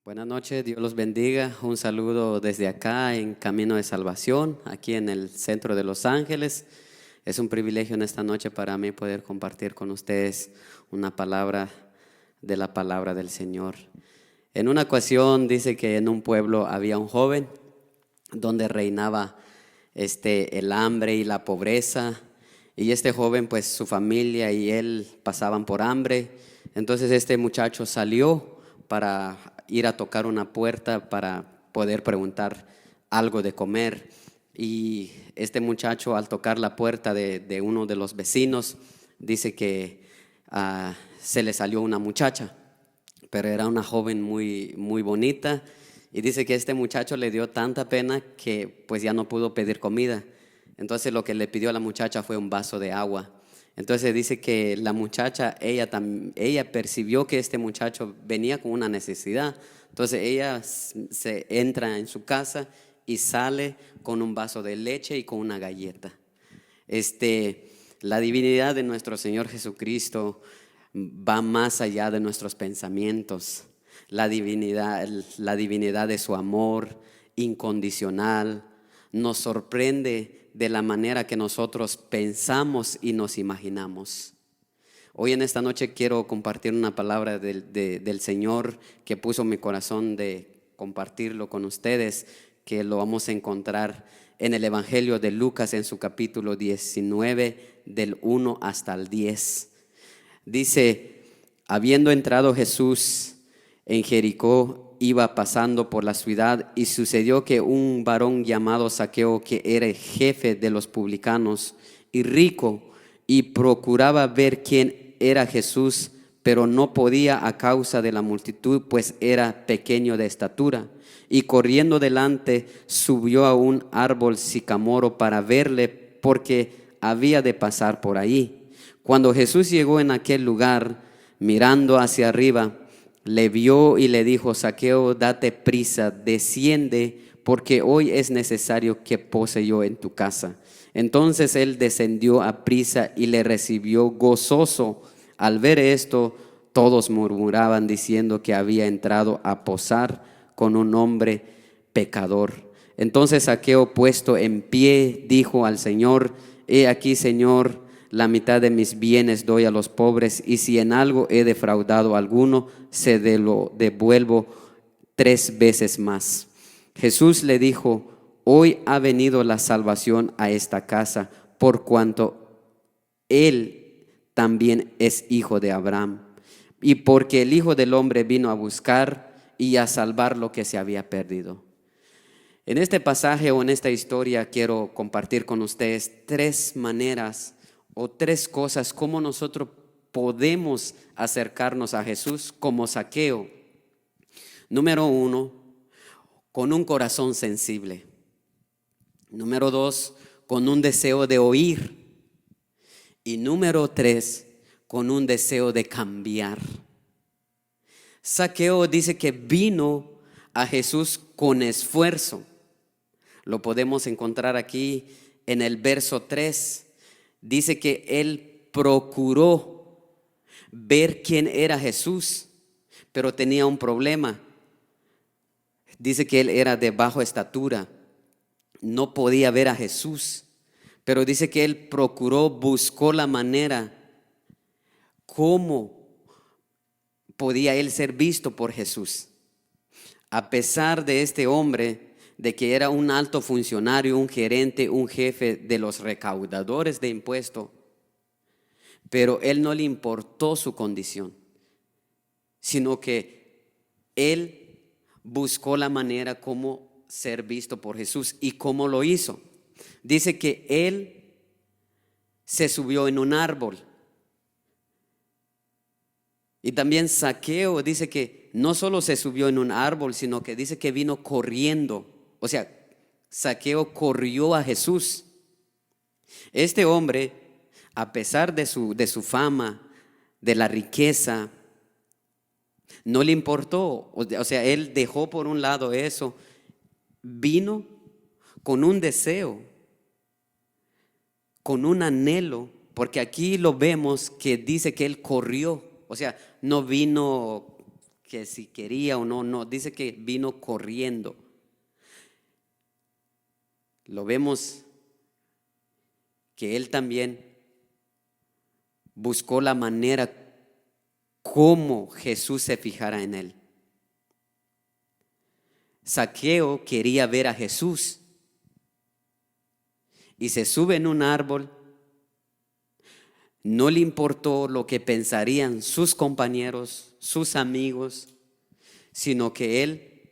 Buenas noches, Dios los bendiga. Un saludo desde acá en Camino de Salvación, aquí en el centro de Los Ángeles. Es un privilegio en esta noche para mí poder compartir con ustedes una palabra de la palabra del Señor. En una ocasión dice que en un pueblo había un joven donde reinaba el hambre y la pobreza. Y este joven, pues su familia y él pasaban por hambre. Entonces este muchacho salió para ir a tocar una puerta para poder preguntar algo de comer. Y este muchacho, al tocar la puerta de uno de los vecinos, dice que se le salió una muchacha, pero era una joven muy, muy bonita. Y dice que este muchacho le dio tanta pena que pues ya no pudo pedir comida. Entonces lo que le pidió a la muchacha fue un vaso de agua. Entonces dice que la muchacha, ella percibió que este muchacho venía con una necesidad. Entonces ella se entra en su casa y sale con un vaso de leche y con una galleta. La divinidad de nuestro Señor Jesucristo va más allá de nuestros pensamientos. La divinidad de su amor incondicional nos sorprende de la manera que nosotros pensamos y nos imaginamos. Hoy en esta noche quiero compartir una palabra del Señor que puso en mi corazón de compartirlo con ustedes, que lo vamos a encontrar en el Evangelio de Lucas en su capítulo 19 del 1 hasta el 10. Dice: habiendo entrado Jesús en Jericó, iba pasando por la ciudad, y sucedió que un varón llamado Zaqueo, que era jefe de los publicanos y rico, y procuraba ver quién era Jesús, pero no podía a causa de la multitud, pues era pequeño de estatura. Y corriendo delante, subió a un árbol sicamoro para verle, porque había de pasar por ahí. Cuando Jesús llegó en aquel lugar, mirando hacia arriba, le vio y le dijo: Zaqueo, date prisa, desciende, porque hoy es necesario que pose yo en tu casa. Entonces él descendió a prisa y le recibió gozoso. Al ver esto, todos murmuraban diciendo que había entrado a posar con un hombre pecador. Entonces Zaqueo, puesto en pie, dijo al Señor: he aquí, Señor, la mitad de mis bienes doy a los pobres, y si en algo he defraudado a alguno, se lo devuelvo 3 veces más. Jesús le dijo: hoy ha venido la salvación a esta casa, por cuanto él también es hijo de Abraham, y porque el Hijo del Hombre vino a buscar y a salvar lo que se había perdido. En este pasaje o en esta historia quiero compartir con ustedes 3 maneras o 3 cosas como nosotros podemos acercarnos a Jesús como Zaqueo. Número 1, con un corazón sensible. Número 2, con un deseo de oír. Y número 3, con un deseo de cambiar. Zaqueo dice que vino a Jesús con esfuerzo. Lo podemos encontrar aquí en el verso 3. Dice que él procuró ver quién era Jesús, pero tenía un problema. Dice que él era de baja estatura, no podía ver a Jesús, pero dice que él buscó la manera cómo podía él ser visto por Jesús. A pesar de este hombre, de que era un alto funcionario, un gerente, un jefe de los recaudadores de impuestos, pero él no le importó su condición, sino que él buscó la manera como ser visto por Jesús. ¿Y cómo lo hizo? Dice que él se subió en un árbol. Y también Zaqueo dice que no solo se subió en un árbol, sino que dice que vino corriendo. O sea, Zaqueo corrió a Jesús. Este hombre, a pesar de su fama, de la riqueza, no le importó. O sea, él dejó por un lado eso. Vino con un deseo, con un anhelo, porque aquí lo vemos que dice que él corrió. O sea, no vino que si quería o no, no, dice que vino corriendo. Lo vemos que él también buscó la manera como Jesús se fijara en él. Zaqueo quería ver a Jesús y se sube en un árbol. No le importó lo que pensarían sus compañeros, sus amigos, sino que él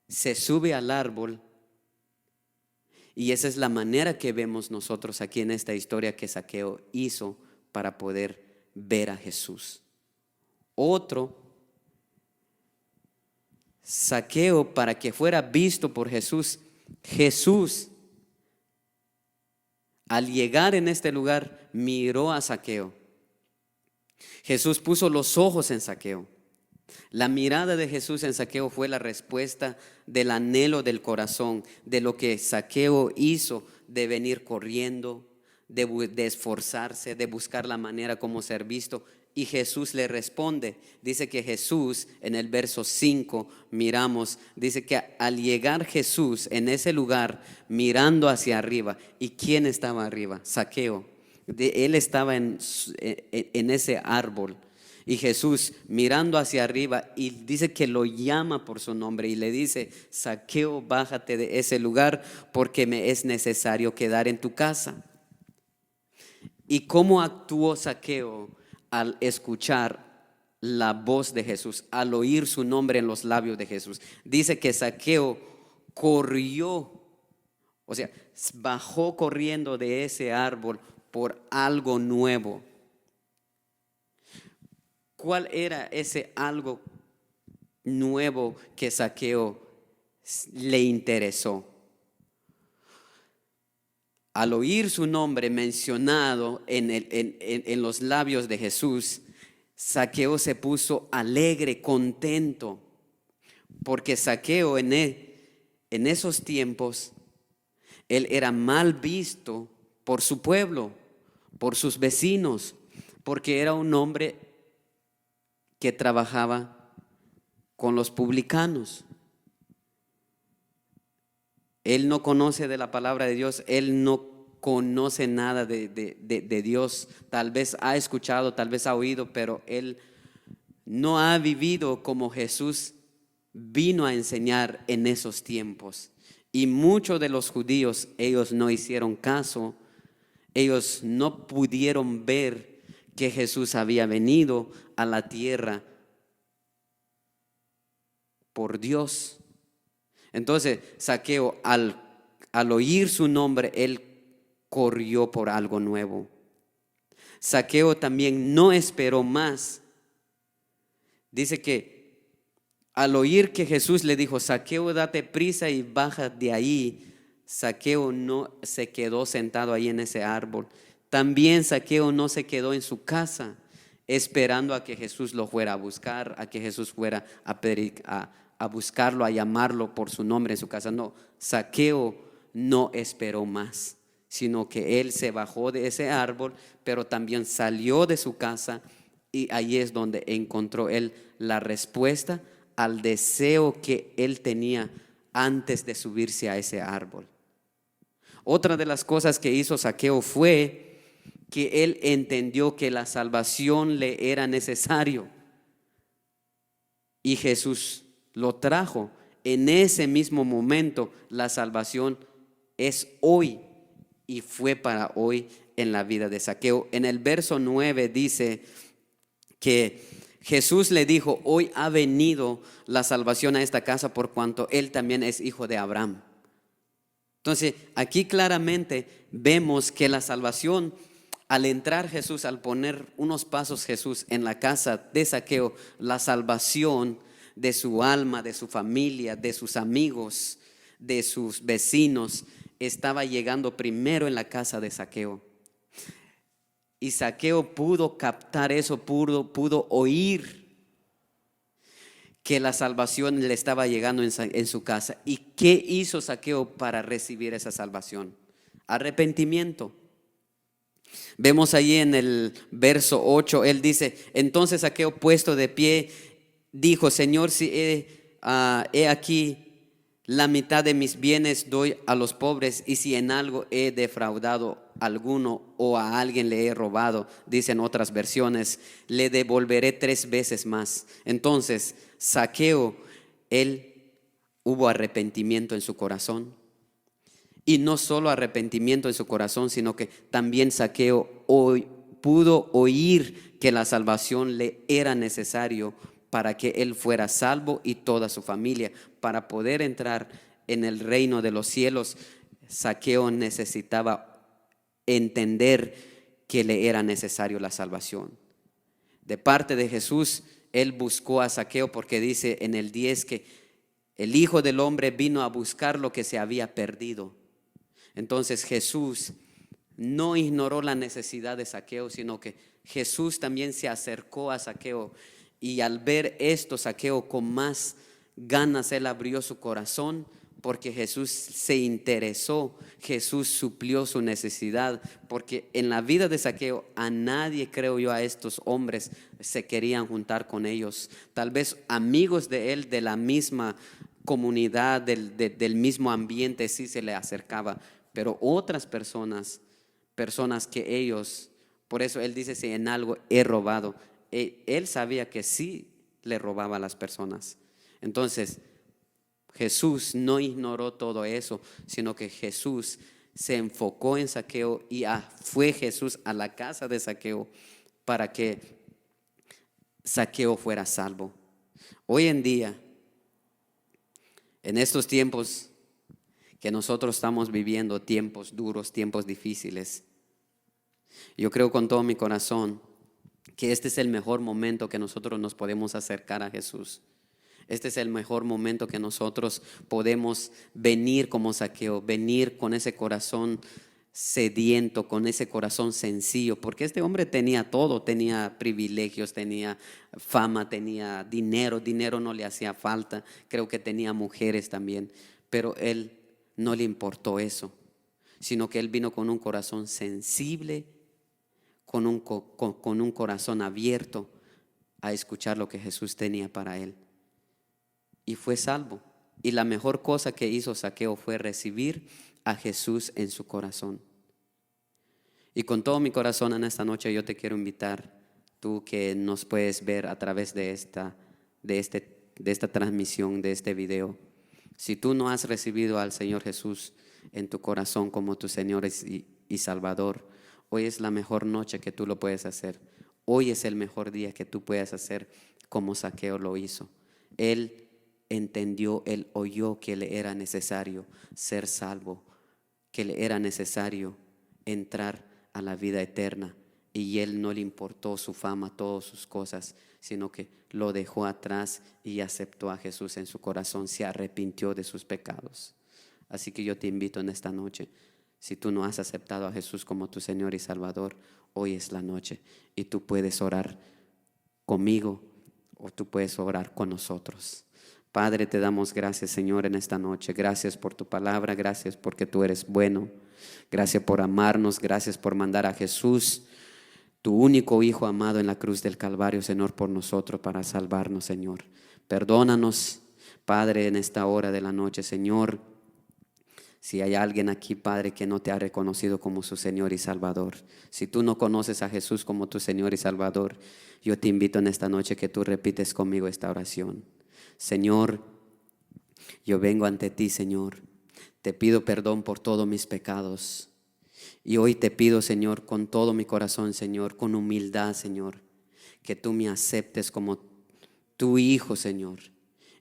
se sube al árbol. Y esa es la manera que vemos nosotros aquí en esta historia que Zaqueo hizo para poder ver a Jesús. Otro, Zaqueo, para que fuera visto por Jesús, Jesús al llegar en este lugar miró a Zaqueo. Jesús puso los ojos en Zaqueo. La mirada de Jesús en Zaqueo fue la respuesta del anhelo del corazón, de lo que Zaqueo hizo, de venir corriendo, de esforzarse, de buscar la manera como ser visto. Y Jesús le responde. Dice que Jesús, en el verso 5, miramos, dice que al llegar Jesús en ese lugar, mirando hacia arriba, ¿y quién estaba arriba? Zaqueo. Él estaba en ese árbol. Y Jesús mirando hacia arriba y dice que lo llama por su nombre y le dice: Zaqueo, bájate de ese lugar porque me es necesario quedar en tu casa. ¿Y cómo actuó Zaqueo al escuchar la voz de Jesús, al oír su nombre en los labios de Jesús? Dice que Zaqueo corrió, o sea, bajó corriendo de ese árbol por algo nuevo. ¿Cuál era ese algo nuevo que Zaqueo le interesó? Al oír su nombre mencionado en los labios de Jesús, Zaqueo se puso alegre, contento, porque Zaqueo en esos tiempos, él era mal visto por su pueblo, por sus vecinos, porque era un hombre que trabajaba con los publicanos. Él no conoce de la palabra de Dios, él no conoce nada de Dios. Tal vez ha escuchado, tal vez ha oído, pero él no ha vivido como Jesús vino a enseñar en esos tiempos. Y muchos de los judíos, ellos no hicieron caso, ellos no pudieron ver que Jesús había venido a la tierra por Dios. Entonces Zaqueo, al oír su nombre, él corrió por algo nuevo. Zaqueo también no esperó más. Dice que al oír que Jesús le dijo: Zaqueo, date prisa y baja de ahí, Zaqueo no se quedó sentado ahí en ese árbol. También Zaqueo no se quedó en su casa esperando a que Jesús lo fuera a buscar, a que Jesús fuera a buscarlo, a llamarlo por su nombre en su casa. No, Zaqueo no esperó más, sino que él se bajó de ese árbol, pero también salió de su casa, y ahí es donde encontró él la respuesta al deseo que él tenía antes de subirse a ese árbol. Otra de las cosas que hizo Zaqueo fue que él entendió que la salvación le era necesario, y Jesús lo trajo. En ese mismo momento la salvación es hoy y fue para hoy en la vida de Zaqueo. En el verso 9 dice que Jesús le dijo: hoy ha venido la salvación a esta casa por cuanto él también es hijo de Abraham. Entonces aquí claramente vemos que la salvación, al entrar Jesús, al poner unos pasos Jesús en la casa de Zaqueo, la salvación de su alma, de su familia, de sus amigos, de sus vecinos, estaba llegando primero en la casa de Zaqueo. Y Zaqueo pudo captar eso, pudo oír que la salvación le estaba llegando en su casa. ¿Y qué hizo Zaqueo para recibir esa salvación? Arrepentimiento. Vemos allí en el verso 8, él dice: entonces Zaqueo, puesto de pie, dijo: Señor, si he aquí la mitad de mis bienes doy a los pobres, y si en algo he defraudado a alguno o a alguien le he robado, dicen otras versiones, le devolveré 3 veces más. Entonces Zaqueo, hubo arrepentimiento en su corazón. Y no solo arrepentimiento en su corazón, sino que también Zaqueo pudo oír que la salvación le era necesario para que él fuera salvo y toda su familia. Para poder entrar en el reino de los cielos, Zaqueo necesitaba entender que le era necesario la salvación. De parte de Jesús, él buscó a Zaqueo, porque dice en el 10 que el Hijo del Hombre vino a buscar lo que se había perdido. Entonces Jesús no ignoró la necesidad de Zaqueo, sino que Jesús también se acercó a Zaqueo, y al ver esto, Zaqueo con más ganas, él abrió su corazón, porque Jesús se interesó, Jesús suplió su necesidad, porque en la vida de Zaqueo a nadie, creo yo, a estos hombres se querían juntar con ellos. Tal vez amigos de él, de la misma comunidad, del mismo ambiente, sí se le acercaba, pero otras personas que ellos, por eso él dice: si en algo he robado, él sabía que sí le robaba a las personas. Entonces Jesús no ignoró todo eso, sino que Jesús se enfocó en Zaqueo, y fue Jesús a la casa de Zaqueo para que Zaqueo fuera salvo. Hoy en día, en estos tiempos que nosotros estamos viviendo, tiempos duros, tiempos difíciles, yo creo con todo mi corazón que este es el mejor momento que nosotros nos podemos acercar a Jesús. Este es el mejor momento que nosotros podemos venir como Zaqueo, venir con ese corazón sediento, con ese corazón sencillo, porque este hombre tenía todo, tenía privilegios, tenía fama, tenía dinero no le hacía falta, creo que tenía mujeres también, pero él no le importó eso, sino que él vino con un corazón sensible, con un corazón abierto a escuchar lo que Jesús tenía para él. Y fue salvo. Y la mejor cosa que hizo Zaqueo fue recibir a Jesús en su corazón. Y con todo mi corazón en esta noche yo te quiero invitar, tú que nos puedes ver a través de esta transmisión, de este video. Si tú no has recibido al Señor Jesús en tu corazón como tu Señor y Salvador, hoy es la mejor noche que tú lo puedes hacer. Hoy es el mejor día que tú puedes hacer como Zaqueo lo hizo. Él entendió, él oyó que le era necesario ser salvo, que le era necesario entrar a la vida eterna, y él no le importó su fama, todas sus cosas, sino que lo dejó atrás y aceptó a Jesús en su corazón, se arrepintió de sus pecados. Así que yo te invito en esta noche, si tú no has aceptado a Jesús como tu Señor y Salvador, hoy es la noche y tú puedes orar conmigo o tú puedes orar con nosotros. Padre, te damos gracias, Señor, en esta noche. Gracias por tu palabra, gracias porque tú eres bueno. Gracias por amarnos, gracias por mandar a Jesús, tu único Hijo amado, en la cruz del Calvario, Señor, por nosotros, para salvarnos, Señor. Perdónanos, Padre, en esta hora de la noche, Señor. Si hay alguien aquí, Padre, que no te ha reconocido como su Señor y Salvador, si tú no conoces a Jesús como tu Señor y Salvador, yo te invito en esta noche que tú repites conmigo esta oración. Señor, yo vengo ante ti, Señor. Te pido perdón por todos mis pecados. Y hoy te pido, Señor, con todo mi corazón, Señor, con humildad, Señor, que tú me aceptes como tu Hijo, Señor.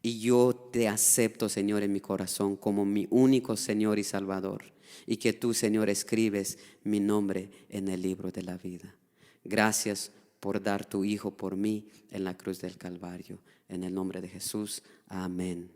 Y yo te acepto, Señor, en mi corazón como mi único Señor y Salvador. Y que tú, Señor, escribes mi nombre en el libro de la vida. Gracias por dar tu Hijo por mí en la cruz del Calvario. En el nombre de Jesús, amén.